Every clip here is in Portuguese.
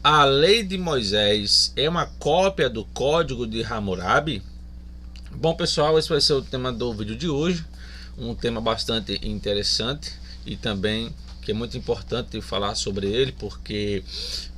A lei de Moisés é uma cópia do código de Hammurabi? Bom, pessoal, esse vai ser o tema do vídeo de hoje. Um tema bastante interessante e também que é muito importante falar sobre ele, porque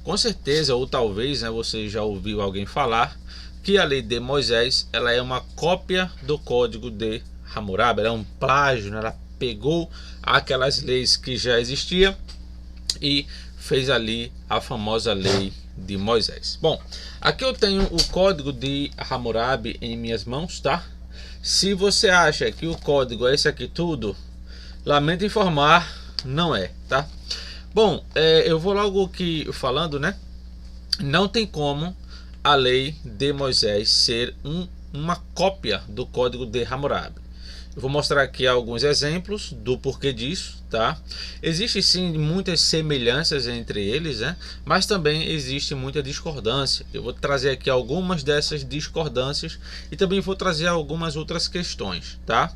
com certeza, ou talvez, você já ouviu alguém falar que a lei de Moisés ela é uma cópia do código de Hammurabi. Ela é um plágio, ela pegou aquelas leis que já existiam e fez ali a famosa lei de Moisés. Bom, aqui eu tenho o código de Hammurabi em minhas mãos, tá? Se você acha que o código é esse aqui tudo, lamento informar, não é, tá? Bom, eu vou logo aqui falando, né? Não tem como a lei de Moisés ser uma cópia do código de Hammurabi. Eu vou mostrar aqui alguns exemplos do porquê disso, tá? Existem sim muitas semelhanças entre eles, né? Mas também existe muita discordância. Eu vou trazer aqui algumas dessas discordâncias e também vou trazer algumas outras questões, tá?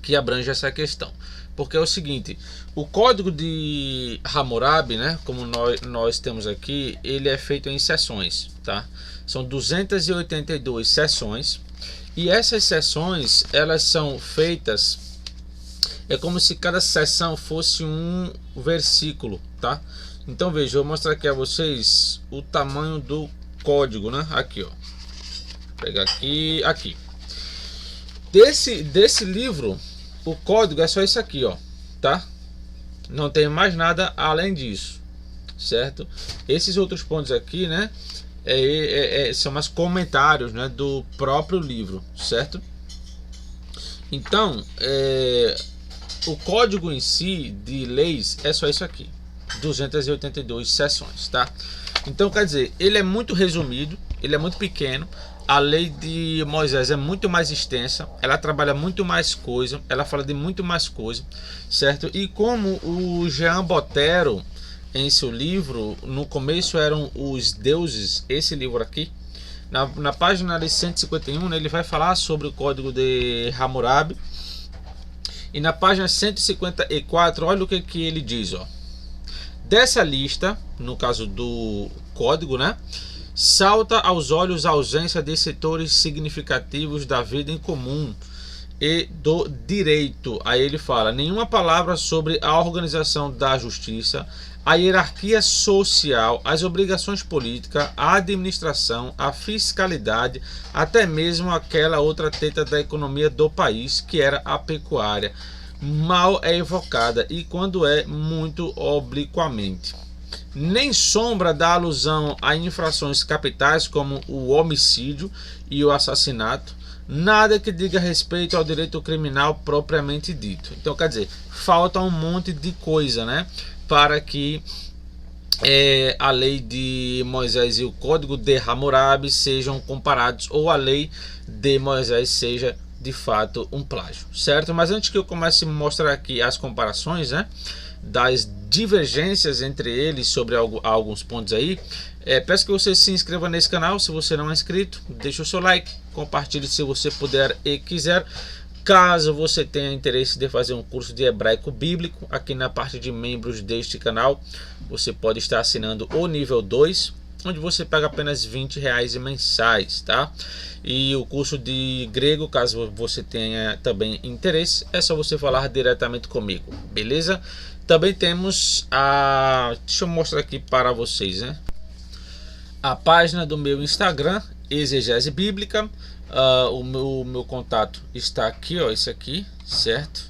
Que abrange essa questão. Porque é o seguinte, o código de Hammurabi, né, como nós temos aqui, ele é feito em seções, tá? São 282 seções. E essas seções, elas são feitas, é como se cada seção fosse um versículo, tá? Então veja, eu vou mostrar aqui a vocês o tamanho do código, né? Aqui, ó. Vou pegar aqui. Desse livro, o código é só isso aqui, ó, tá? Não tem mais nada além disso, certo? Esses outros pontos aqui, né? São mais comentários, né, do próprio livro, certo? Então, o código em si de leis é só isso aqui, 282 seções, tá? Então, quer dizer, ele é muito resumido, ele é muito pequeno. A lei de Moisés é muito mais extensa, ela trabalha muito mais coisa, ela fala de muito mais coisa, certo? E como o Jean Botero, em seu livro, no começo eram os deuses, esse livro aqui, na página 151, né, ele vai falar sobre o código de Hammurabi. E na página 154, olha o que ele diz, ó. Dessa lista, no caso do código, né, salta aos olhos a ausência de setores significativos da vida em comum e do direito. Aí ele fala, nenhuma palavra sobre a organização da justiça, a hierarquia social, as obrigações políticas, a administração, a fiscalidade, até mesmo aquela outra teta da economia do país, que era a pecuária, mal é evocada e quando é muito obliquamente. Nem sombra da alusão a infrações capitais como o homicídio e o assassinato, nada que diga respeito ao direito criminal propriamente dito. Então, quer dizer, falta um monte de coisa, né, para que a lei de Moisés e o código de Hammurabi sejam comparados, ou a lei de Moisés seja de fato um plágio, certo? Mas antes que eu comece a mostrar aqui as comparações, né, das divergências entre eles sobre alguns pontos aí, peço que você se inscreva nesse canal se você não é inscrito, deixe o seu like, compartilhe se você puder e quiser. Caso você tenha interesse de fazer um curso de hebraico bíblico, aqui na parte de membros deste canal, você pode estar assinando o nível 2, onde você paga apenas R$20 mensais, tá? E o curso de grego, caso você tenha também interesse, é só você falar diretamente comigo, beleza? Também temos deixa eu mostrar aqui para vocês, né, a página do meu Instagram, Exegese Bíblica. O meu contato está aqui, ó, esse aqui, certo?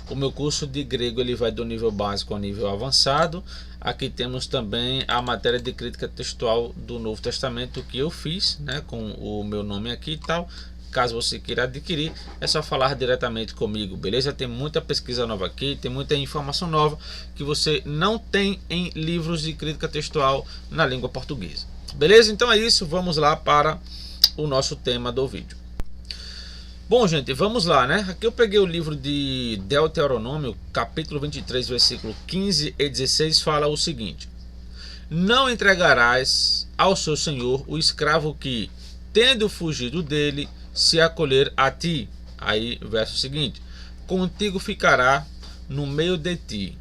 O meu curso de grego ele vai do nível básico ao nível avançado. Aqui temos também a matéria de crítica textual do Novo Testamento que eu fiz, né, com o meu nome aqui e tal. Caso você queira adquirir, é só falar diretamente comigo, beleza? Tem muita pesquisa nova aqui, tem muita informação nova que você não tem em livros de crítica textual na língua portuguesa, beleza? Então é isso, vamos lá para o nosso tema do vídeo. Bom, gente, vamos lá, né? Aqui eu peguei o livro de Deuteronômio, capítulo 23, versículo 15 e 16, fala o seguinte: não entregarás ao seu senhor o escravo que, tendo fugido dele, se acolher a ti. Aí, verso seguinte: contigo ficará no meio de ti,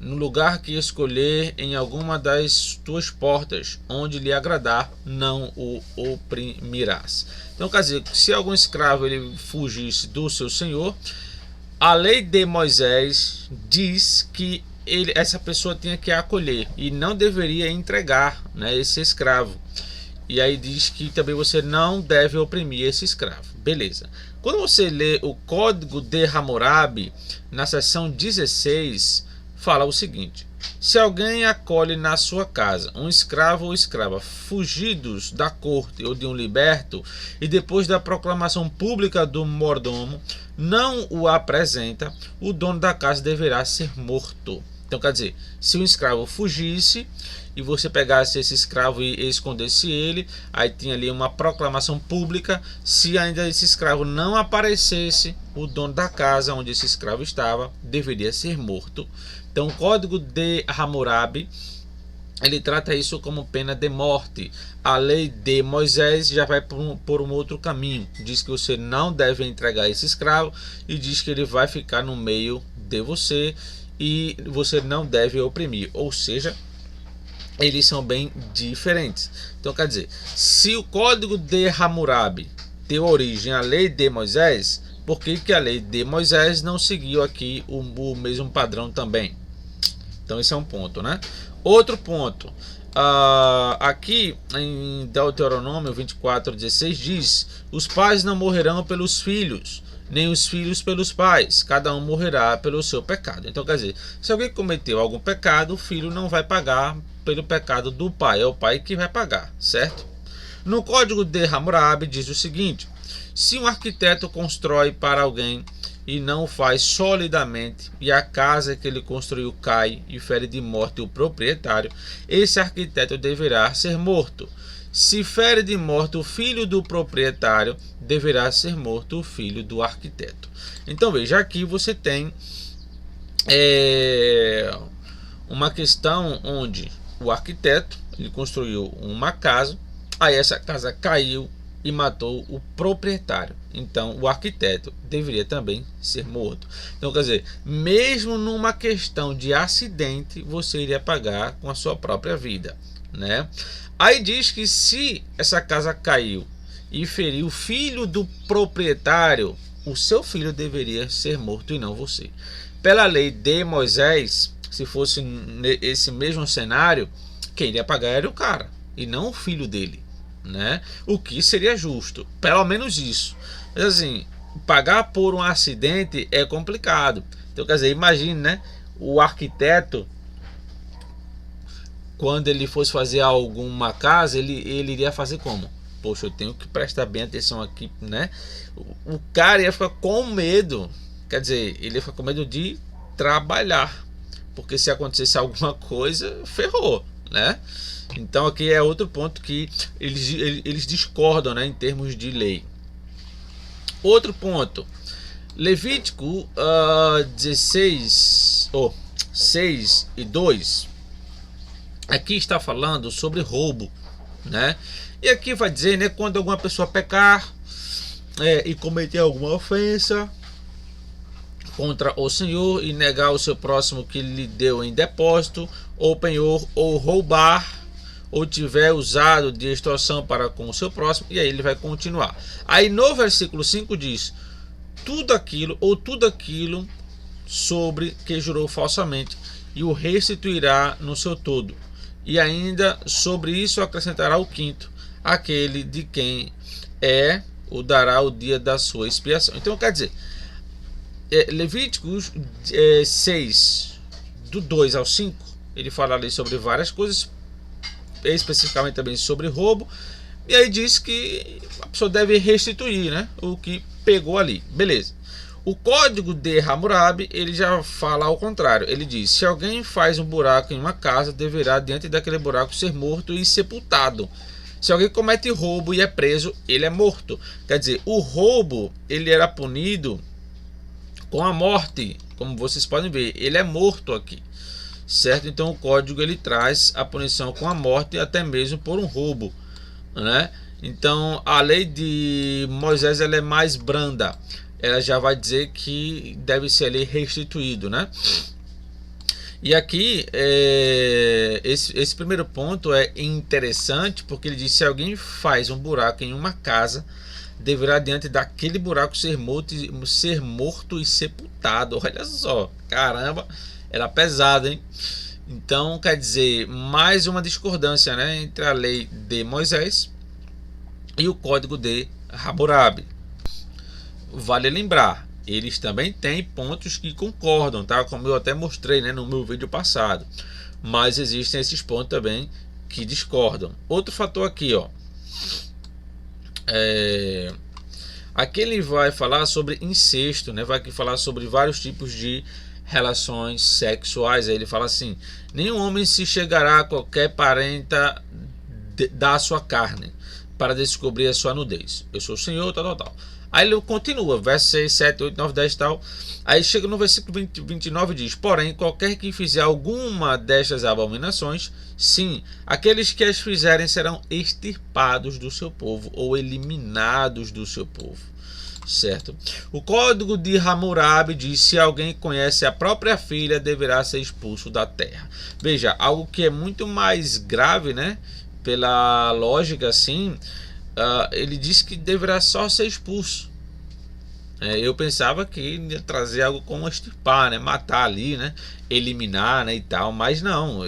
no lugar que escolher, em alguma das tuas portas, onde lhe agradar, não o oprimirás. Então, quer dizer, se algum escravo ele fugisse do seu senhor, a lei de Moisés diz que essa pessoa tinha que acolher e não deveria entregar, né, esse escravo. E aí diz que também você não deve oprimir esse escravo. Beleza. Quando você lê o Código de Hammurabi, na seção 16, fala o seguinte: se alguém acolhe na sua casa um escravo ou escrava fugidos da corte ou de um liberto, e depois da proclamação pública do mordomo não o apresenta, o dono da casa deverá ser morto. Então, quer dizer, se um escravo fugisse e você pegasse esse escravo e escondesse ele, aí tinha ali uma proclamação pública, se ainda esse escravo não aparecesse, o dono da casa onde esse escravo estava deveria ser morto. Então, o Código de Hammurabi, ele trata isso como pena de morte. A lei de Moisés já vai por um outro caminho. Diz que você não deve entregar esse escravo e diz que ele vai ficar no meio de você e você não deve oprimir. Ou seja, eles são bem diferentes. Então, quer dizer, se o Código de Hammurabi deu origem à lei de Moisés, por que a lei de Moisés não seguiu aqui o mesmo padrão também? Então, esse é um ponto, né? Outro ponto, aqui em Deuteronômio 24:16 diz: os pais não morrerão pelos filhos, nem os filhos pelos pais, cada um morrerá pelo seu pecado. Então, quer dizer, se alguém cometeu algum pecado, o filho não vai pagar pelo pecado do pai, é o pai que vai pagar, certo? No Código de Hammurabi diz o seguinte: se um arquiteto constrói para alguém e não o faz solidamente, e a casa que ele construiu cai e fere de morte o proprietário, esse arquiteto deverá ser morto. Se fere de morte o filho do proprietário, deverá ser morto o filho do arquiteto. Então veja, aqui você tem uma questão onde o arquiteto ele construiu uma casa, aí essa casa caiu e matou o proprietário. Então o arquiteto deveria também ser morto. Então, quer dizer, mesmo numa questão de acidente, você iria pagar com a sua própria vida, né? Aí diz que se essa casa caiu e feriu o filho do proprietário, o seu filho deveria ser morto e não você. Pela lei de Moisés, se fosse esse mesmo cenário, quem iria pagar era o cara e não o filho dele, né? O que seria justo, pelo menos isso. Mas assim, pagar por um acidente é complicado. Então, quer dizer, imagine, né? O arquiteto, quando ele fosse fazer alguma casa, ele iria fazer como? Poxa, eu tenho que prestar bem atenção aqui, né? O cara ia ficar com medo. Quer dizer, ele ia ficar com medo de trabalhar, porque se acontecesse alguma coisa, ferrou, né? Então aqui é outro ponto que eles discordam, né, em termos de lei. Outro ponto, Levítico 6:2, aqui está falando sobre roubo, né? E aqui vai dizer, né, quando alguma pessoa pecar e cometer alguma ofensa contra o Senhor e negar o seu próximo que lhe deu em depósito ou penhor, ou roubar, ou tiver usado de extorsão para com o seu próximo, e aí ele vai continuar. Aí no versículo 5 diz: tudo aquilo sobre que jurou falsamente, e o restituirá no seu todo, e ainda sobre isso acrescentará o quinto, aquele de quem o dará o dia da sua expiação. Então quer dizer, Levíticos 6:2 ao 5, ele fala ali sobre várias coisas, especificamente também sobre roubo, e aí diz que a pessoa deve restituir, né, o que pegou ali, beleza. O Código de Hammurabi, ele já fala ao contrário, ele diz: se alguém faz um buraco em uma casa, deverá diante daquele buraco ser morto e sepultado. Se alguém comete roubo e é preso, ele é morto. Quer dizer, o roubo ele era punido com a morte, como vocês podem ver, ele é morto aqui, certo? Então o código ele traz a punição com a morte, até mesmo por um roubo, né? Então a lei de Moisés ela é mais branda, ela já vai dizer que deve ser ali restituído, né? E aqui, esse primeiro ponto é interessante porque ele diz: se alguém faz um buraco em uma casa, deverá diante daquele buraco ser morto e sepultado. Olha só, caramba, era pesado, hein? Então, quer dizer, mais uma discordância, né, entre a lei de Moisés e o código de Hammurabi. Vale lembrar, eles também têm pontos que concordam, tá? Como eu até mostrei, né, no meu vídeo passado. Mas existem esses pontos também que discordam. Outro fator aqui, ó. Aqui ele vai falar sobre incesto, né? Vai aqui falar sobre vários tipos de relações sexuais. Aí ele fala assim: nenhum homem se chegará a qualquer parenta da sua carne para descobrir a sua nudez. Eu sou o Senhor, tal. Aí ele continua, verso 6, 7, 8, 9, 10 tal. Aí chega no versículo 29 e diz: porém, qualquer que fizer alguma destas abominações, sim, aqueles que as fizerem serão extirpados do seu povo ou eliminados do seu povo. Certo? O código de Hammurabi diz: se alguém conhece a própria filha, deverá ser expulso da terra. Veja, algo que é muito mais grave, né? Pela lógica, assim, ele diz que deverá só ser expulso. Eu pensava que ia trazer algo como extirpar, né? Matar ali, né? Eliminar, né? E tal, mas não,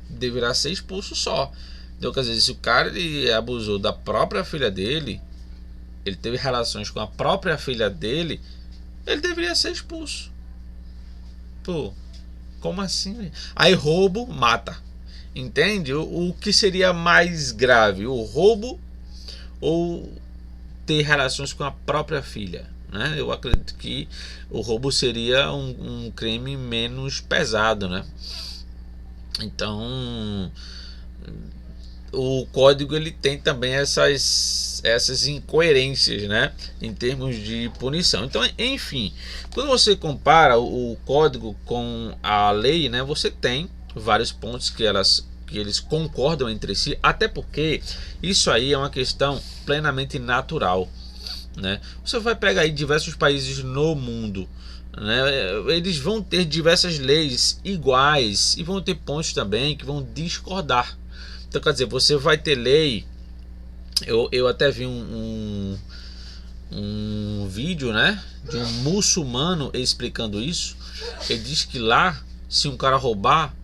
deverá ser expulso só. Então, quer dizer, se o cara ele abusou da própria filha dele, ele teve relações com a própria filha dele, ele deveria ser expulso. Pô, como assim? Aí roubo mata. Entende? O que seria mais grave? O roubo ou ter relações com a própria filha? Né? Eu acredito que o roubo seria um crime menos pesado, né? Então, o código ele tem também essas incoerências, né, em termos de punição. Então, enfim, quando você compara o código com a lei, né, você tem vários pontos que eles concordam entre si, até porque isso aí é uma questão plenamente natural, né? Você vai pegar aí diversos países no mundo, né? Eles vão ter diversas leis iguais e vão ter pontos também que vão discordar. Então, quer dizer, você vai ter lei. Eu até vi um vídeo, né, de um muçulmano explicando isso. Ele diz que lá, se um cara roubar,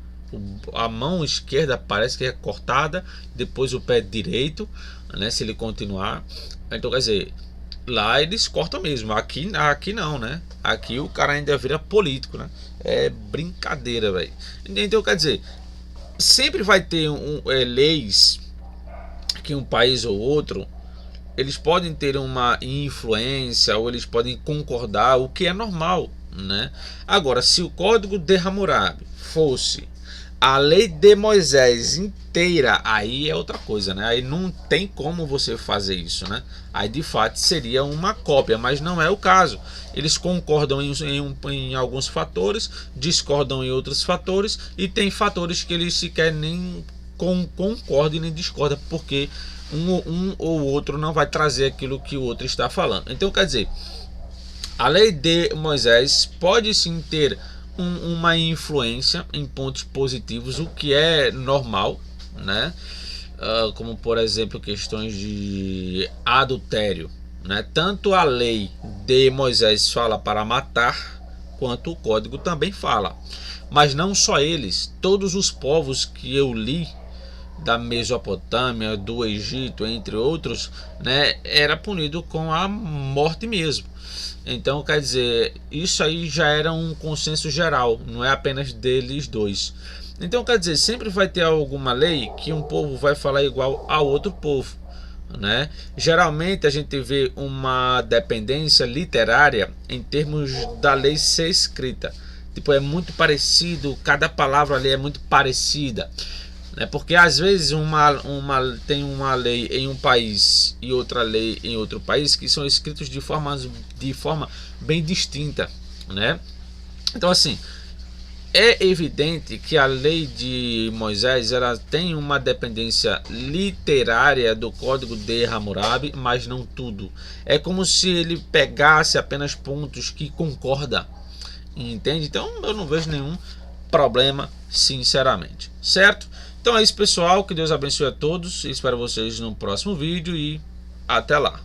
a mão esquerda parece que é cortada, depois o pé direito, né, se ele continuar. Então, quer dizer, lá eles cortam mesmo. Aqui não, né? Aqui o cara ainda vira político, né? É brincadeira, velho. Então, quer dizer, sempre vai ter leis que um país ou outro eles podem ter uma influência ou eles podem concordar, o que é normal, né? Agora, se o código de Hammurabi fosse a lei de Moisés inteira, aí é outra coisa, né? Aí não tem como você fazer isso, né? Aí de fato seria uma cópia, mas não é o caso. Eles concordam em alguns fatores, discordam em outros fatores, e tem fatores que eles sequer nem concordam e nem discordam, porque um ou outro não vai trazer aquilo que o outro está falando. Então, quer dizer, a lei de Moisés pode sim ter uma influência em pontos positivos, o que é normal, né? Como por exemplo questões de adultério, né? Tanto a lei de Moisés fala para matar, quanto o código também fala. Mas não só eles, todos os povos que eu li da Mesopotâmia, do Egito, entre outros, né, era punido com a morte mesmo. Então, quer dizer, isso aí já era um consenso geral, não é apenas deles dois. Então, quer dizer, sempre vai ter alguma lei que um povo vai falar igual a outro povo, né? Geralmente a gente vê uma dependência literária em termos da lei ser escrita. Tipo, é muito parecido, cada palavra ali é muito parecida, né? Porque às vezes tem uma lei em um país e outra lei em outro país que são escritos de forma bem distinta, né? Então, assim, é evidente que a lei de Moisés ela tem uma dependência literária do código de Hammurabi, mas não tudo. É como se ele pegasse apenas pontos que concorda, entende? Então eu não vejo nenhum problema, sinceramente, certo? Então é isso, pessoal, que Deus abençoe a todos, espero vocês no próximo vídeo e até lá.